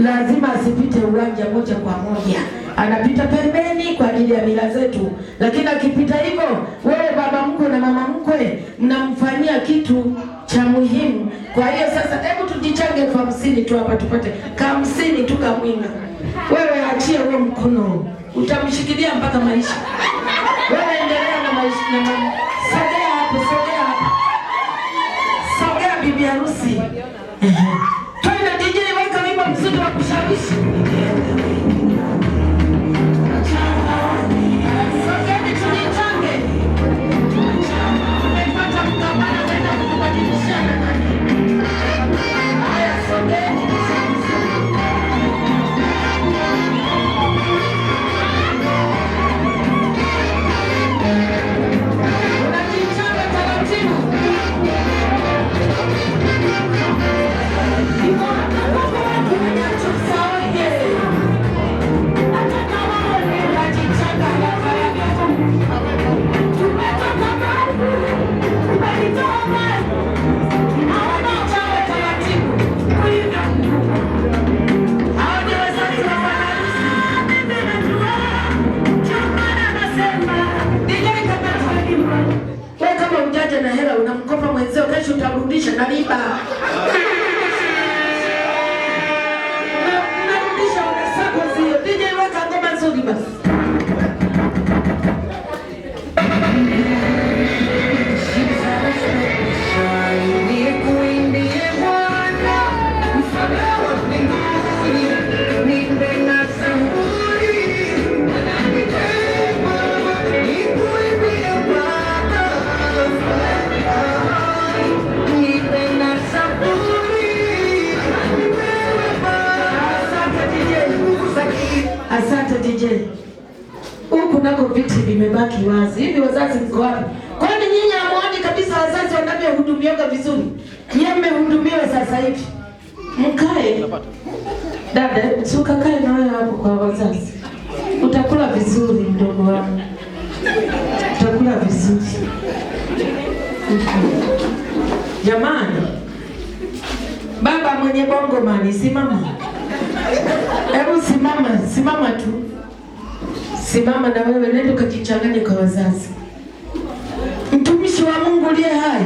lazima asipite uwanja moja kwa moja, anapita pembeni kwa ajili ya mila zetu. Lakini akipita hivyo, wewe baba mkwe na mama mkwe mnamfanyia kitu cha muhimu. Kwa hiyo sasa, hebu tujichange kwa 50 tu hapa, tupate 50 tu kamwinga. Wewe achie huo mkono, utamshikilia mpaka maisha. Wewe endelea na maisha na mama. Sogea hapo, sogea hapo. Sogea bibi harusi. Twende DJ, weka wimbo mzuri wa kushawishi. Sogeni tujichange. Tumepata mkabala, wenda kubadilishana. Haya, sogeni. Na hela unamkopa mwenzio, kesho utarudisha na riba. Unarudisha unasako zio. DJ weka ngoma nzuri basi. Asante DJ. Huku nako viti vimebaki wazi. Hivi wazazi mko wapi? Kwani nyinyi hamuoni kabisa wazazi wanavyohudumiwa vizuri? Nyinyi mmehudumiwa sasa hivi. Mkae. Dada, suka kae na wewe hapo kwa wazazi. Utakula vizuri mdogo wangu. Utakula vizuri. Jamani. Baba mwenye bongo mani, simama. Hebu simama tu. Simama na wewe, nenda ukajichanganye kwa wazazi. Mtumishi wa Mungu aliye hai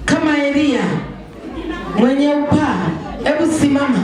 kama Elia mwenye upaa, hebu simama.